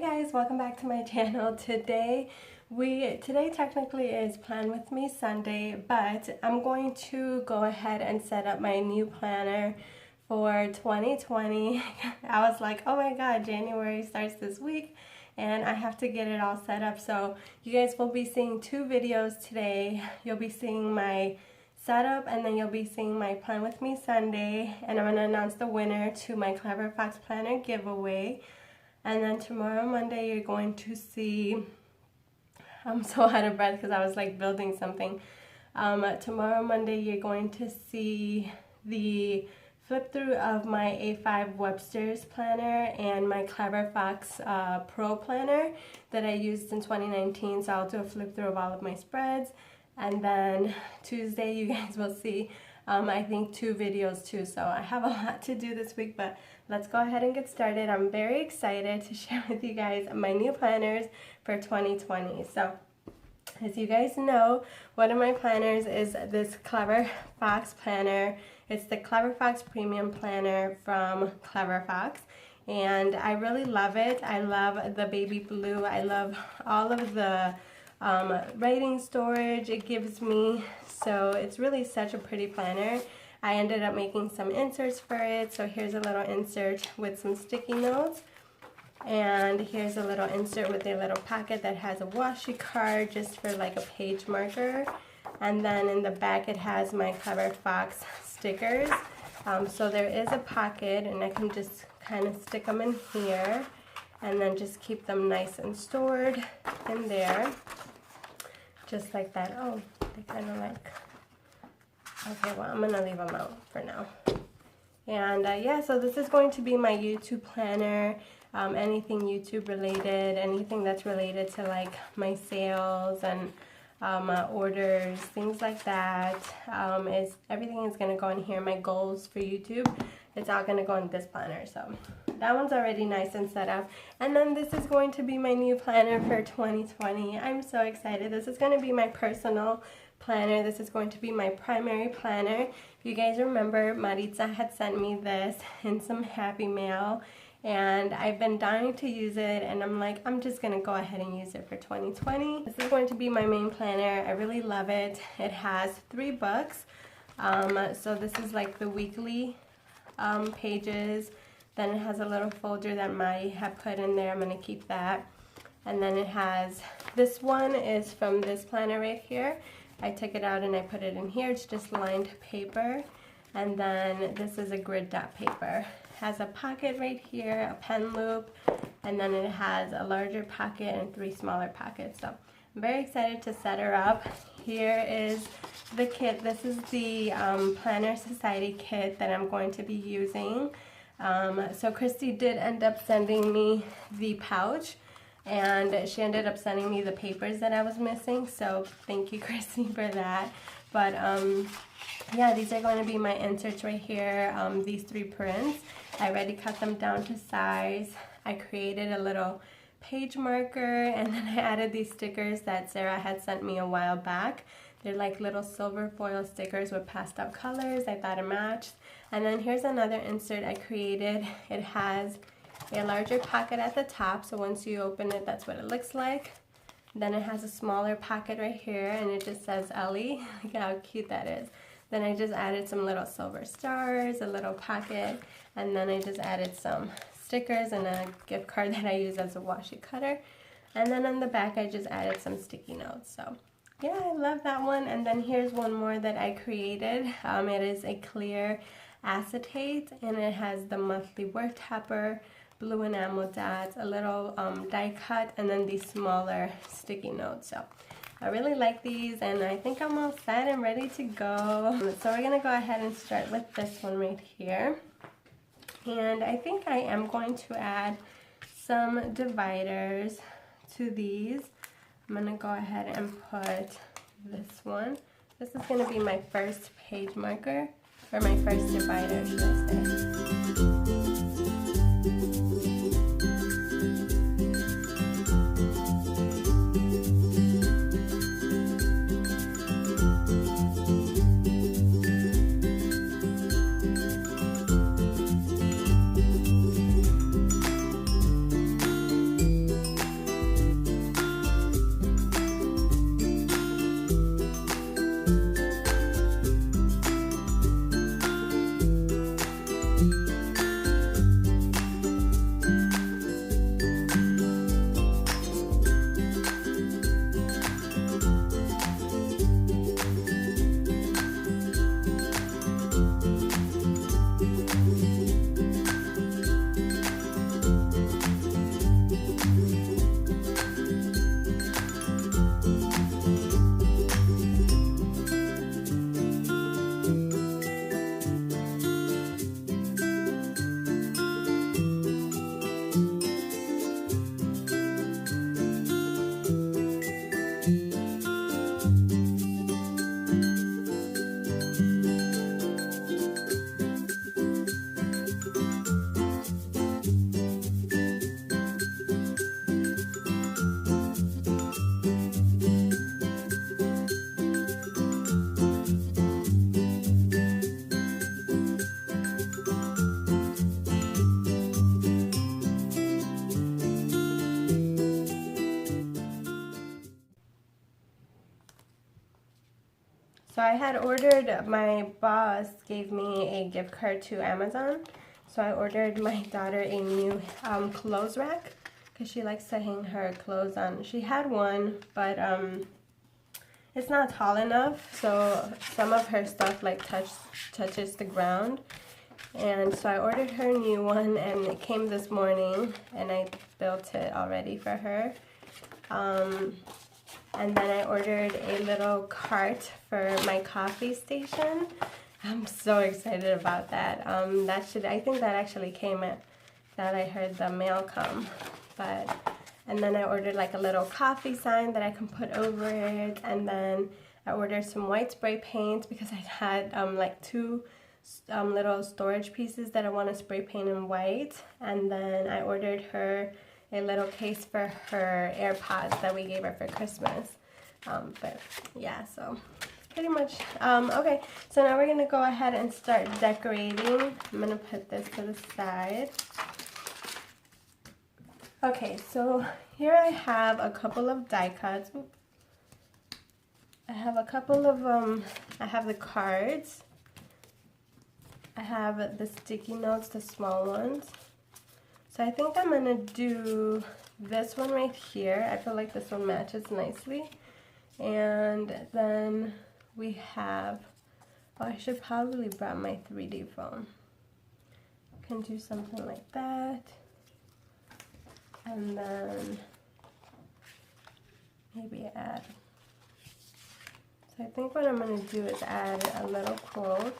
guys, welcome back to my channel. Today technically is Plan With Me Sunday, but I'm going to go ahead and set up my new planner for 2020. I was like, oh my god, January starts this week and I have to get it all set up. So you guys will be seeing two videos today. You'll be seeing my setup and then you'll be seeing my Plan With Me Sunday, and I'm going to announce the winner to my Clever Fox Planner giveaway. And then tomorrow, Monday, you're going to see, I'm so out of breath because I was like building something. Tomorrow, Monday, you're going to see the flip through of my A5 Webster's planner and my Clever Fox Pro planner that I used in 2019. So I'll do a flip through of all of my spreads. And then Tuesday, you guys will see, I think, two videos too. So I have a lot to do this week, but let's go ahead and get started. I'm very excited to share with you guys my new planners for 2020. So as you guys know, one of my planners is this Clever Fox planner. It's the Clever Fox Premium Planner from Clever Fox, and I really love it. I love the baby blue. I love all of the writing storage it gives me. So it's really such a pretty planner. I ended up making some inserts for it. So here's a little insert with some sticky notes, and here's a little insert with a little pocket that has a washi card just for like a page marker, and then in the back it has my Clever Fox stickers. So there is a pocket, and I can just kind of stick them in here and then just keep them nice and stored in there, just like that. Oh, they kind of like, okay, well, I'm gonna leave them out for now. And yeah, so this is going to be my YouTube planner. Anything YouTube related, anything that's related to like my sales and orders, things like that, everything is gonna go in here. My goals for YouTube, it's all gonna go in this planner. So that one's already nice and set up. And then this is going to be my new planner for 2020. I'm so excited. This is going to be my personal planner. This is going to be my primary planner. If you guys remember, Maritza had sent me this in some Happy Mail, and I've been dying to use it, and I'm like, I'm just going to go ahead and use it for 2020. This is going to be my main planner. I really love it. It has 3 books. So this is like the weekly pages. Then it has a little folder that Mai had put in there. I'm going to keep that. And then it has, this one is from this planner right here. I took it out and I put it in here. It's just lined paper. And then this is a grid dot paper. It has a pocket right here, a pen loop, and then it has a larger pocket and 3 smaller pockets. So I'm very excited to set her up. Here is the kit. This is the Planner Society kit that I'm going to be using. So Christy did end up sending me the pouch, and she ended up sending me the papers that I was missing, so thank you, Christy, for that. But yeah, these are going to be my inserts right here, these 3 prints. I already cut them down to size. I created a little page marker, and then I added these stickers that Sarah had sent me a while back. They're like little silver foil stickers with pastel colors. I thought it matched. And then here's another insert I created. It has a larger pocket at the top, so once you open it, that's what it looks like. Then it has a smaller pocket right here, and it just says Ellie. Look how cute that is. Then I just added some little silver stars, a little pocket, and then I just added some stickers and a gift card that I use as a washi cutter. And then on the back, I just added some sticky notes. So yeah, I love that one. And then here's one more that I created. It is a clear acetate, and it has the monthly word topper, blue enamel dots, a little die cut, and then these smaller sticky notes. So I really like these, and I think I'm all set and ready to go. So we're gonna go ahead and start with this one right here. And I think I am going to add some dividers to these. I'm gonna go ahead and put this one. This is gonna be my first page marker, or my first divider, should I say. So I had ordered, my boss gave me a gift card to Amazon. So I ordered my daughter a new clothes rack because she likes to hang her clothes on. She had one, but it's not tall enough, so some of her stuff like touches the ground. And so I ordered her a new one, and it came this morning, and I built it already for her. And then I ordered a little cart for my coffee station. I'm so excited about that. I think that actually came at, that I heard the mail come. And then I ordered like a little coffee sign that I can put over it. And then I ordered some white spray paint because I had like two little storage pieces that I want to spray paint in white. And then I ordered her a little case for her AirPods that we gave her for Christmas. But yeah, so pretty much, okay, so now we're gonna go ahead and start decorating. I'm gonna put this to the side. Okay, so here I have a couple of die cuts. I have a couple of, I have the cards. I have the sticky notes, the small ones. So I think I'm gonna do this one right here. I feel like this one matches nicely. And then we have, oh, I should probably brought my 3D foam. Can do something like that. And then maybe add. So I think what I'm going to do is add a little quote.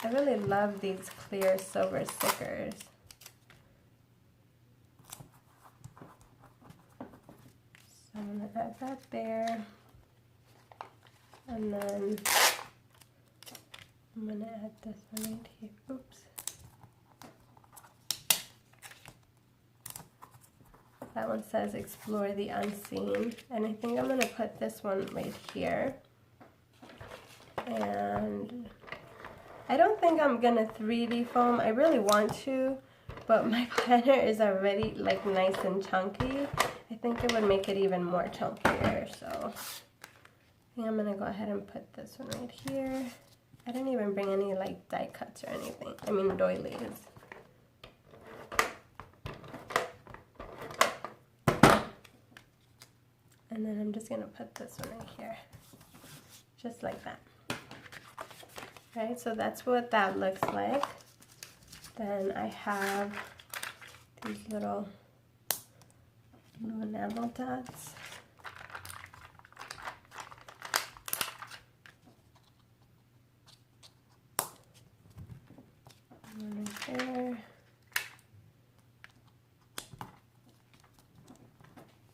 I really love these clear silver stickers. So I'm going to add that there. And then I'm going to add this one right here. Oops. That one says explore the unseen. And I think I'm going to put this one right here. And I don't think I'm going to 3D foam. I really want to, but my planner is already like nice and chunky. I think it would make it even more chunkier. So I think I'm going to go ahead and put this one right here. I didn't even bring any like die cuts or anything. I mean doilies. And then I'm just going to put this one right here. Just like that. Right, so that's what that looks like. Then I have these little enamel dots. One right there.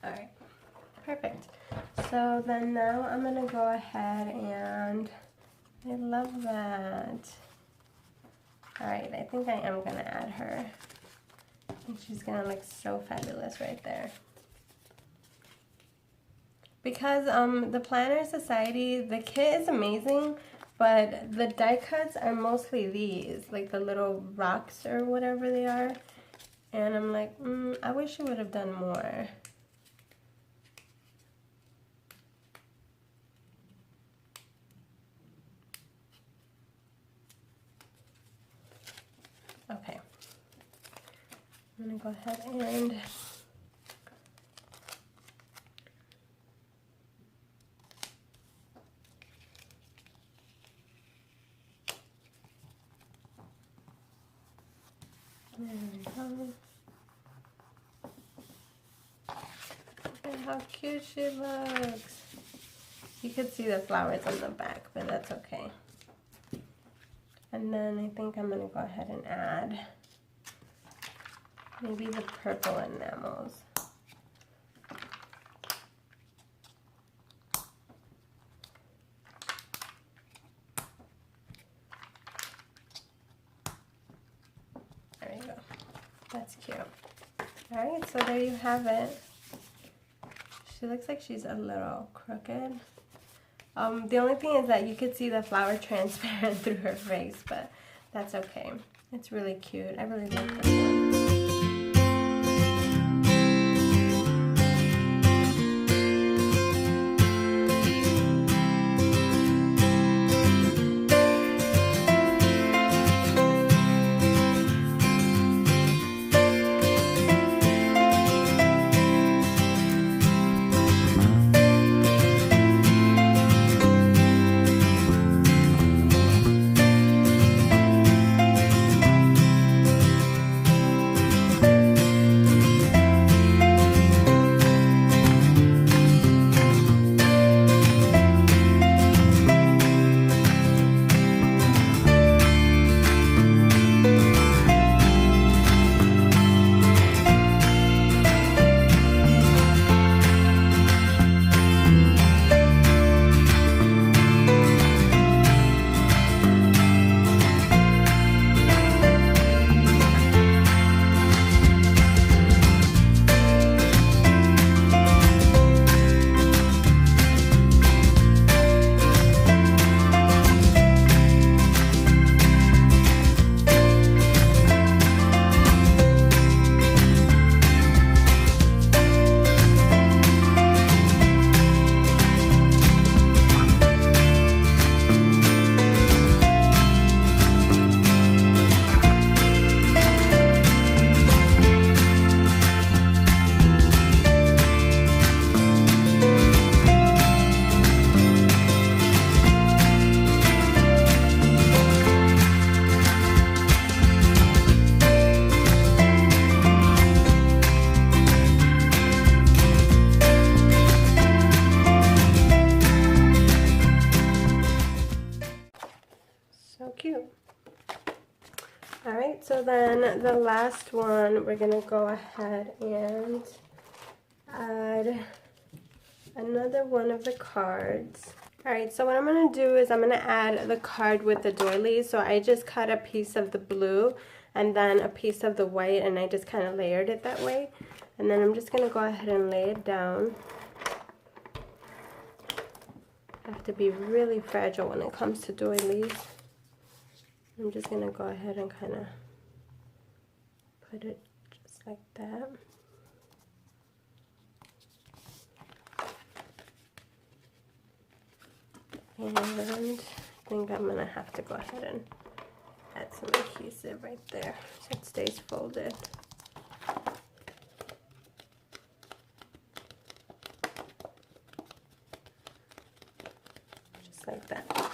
Alright, perfect. So then now I'm going to go ahead and I love that. Alright, I think I am going to add her. I think she's going to look so fabulous right there. Because the Planner Society, the kit is amazing, but the die cuts are mostly these, like the little rocks or whatever they are. And I'm like, I wish you would have done more. Okay, I'm going to go ahead and there we go. Look at how cute she looks. You could see the flowers on the back, but that's okay. And then I think I'm going to go ahead and add maybe the purple enamels. There you go. That's cute. Alright, so there you have it. She looks like she's a little crooked. The only thing is that you could see the flower transparent through her face, but that's okay. It's really cute. I really like this one. So then the last one, we're gonna go ahead and add another one of the cards. Alright, so what I'm going to do is I'm going to add the card with the doilies. So I just cut a piece of the blue and then a piece of the white, and I just kind of layered it that way. And then I'm just going to go ahead and lay it down. I have to be really fragile when it comes to doilies. I'm just going to go ahead and kind of put it just like that. And I think I'm going to have to go ahead and add some adhesive right there so it stays folded. Just like that.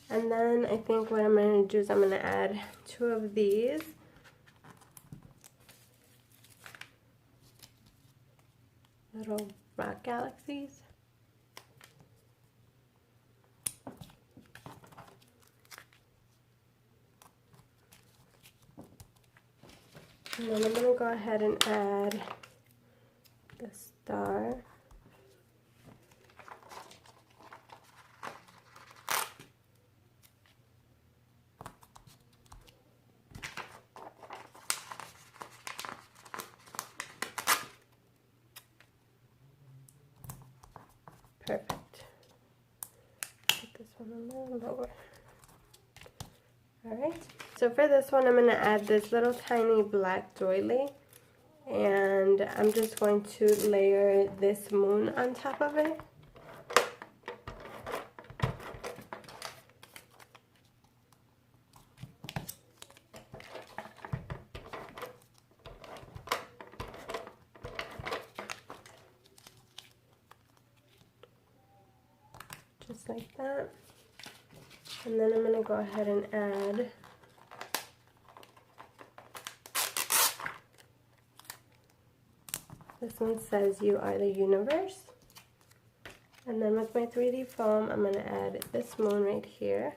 And then I think what I'm going to do is I'm going to add 2 of these. Little rock galaxies. And then I'm going to go ahead and add the star. Perfect. Put this one a little lower. Alright, so for this one I'm going to add this little tiny black doily, and I'm just going to layer this moon on top of it. Just like that. And then I'm going to go ahead and add this one says you are the universe. And then with my 3D foam, I'm going to add this moon right here.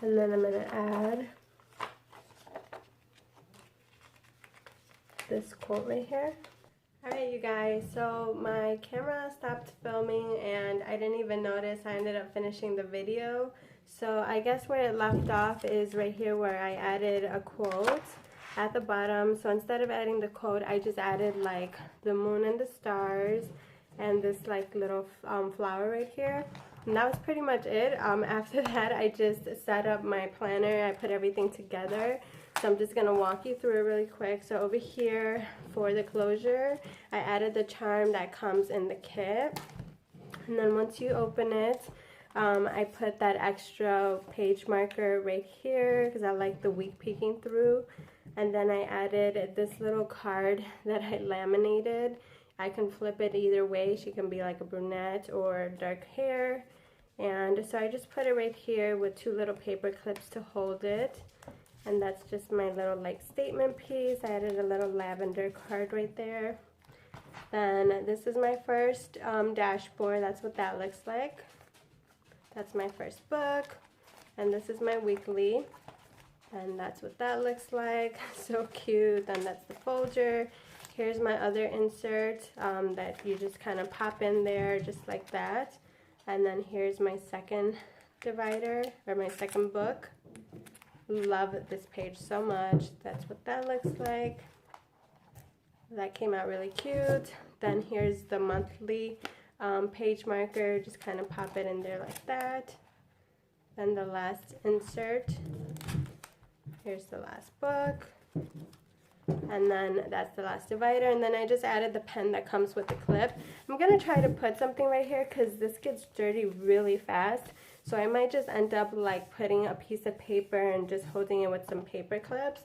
And then I'm going to add this quote right here. Alright, you guys, so my camera stopped filming and I didn't even notice. I ended up finishing the video. So I guess where it left off is right here where I added a quote at the bottom. So instead of adding the quote, I just added like the moon and the stars and this like little flower right here. And that was pretty much it. After that, I just set up my planner. I put everything together. So I'm just going to walk you through it really quick. So over here for the closure, I added the charm that comes in the kit. And then once you open it, I put that extra page marker right here because I like the week peeking through. And then I added this little card that I laminated. I can flip it either way. She can be like a brunette or dark hair. And so I just put it right here with 2 little paper clips to hold it. And that's just my little like statement piece. I added a little lavender card right there. Then this is my first dashboard. That's what that looks like. That's my first book. And this is my weekly. And that's what that looks like. So cute. Then that's the folder. Here's my other insert that you just kind of pop in there just like that. And then here's my second divider, or my second book. Love this page so much. That's what that looks like. That came out really cute. Then here's the monthly page marker. Just kind of pop it in there like that. Then the last insert. Here's the last book. And then that's the last divider. And then I just added the pen that comes with the clip. I'm going to try to put something right here because this gets dirty really fast. So I might just end up like putting a piece of paper and just holding it with some paper clips.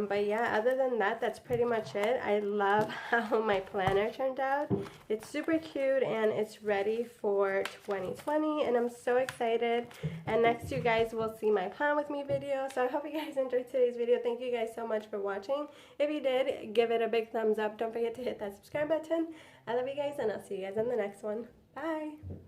But yeah, other than that, that's pretty much it. I love how my planner turned out. It's super cute and it's ready for 2020 and I'm so excited. And next you guys will see my plan with me video. So I hope you guys enjoyed today's video. Thank you guys so much for watching. If you did, give it a big thumbs up. Don't forget to hit that subscribe button. I love you guys and I'll see you guys in the next one. Bye!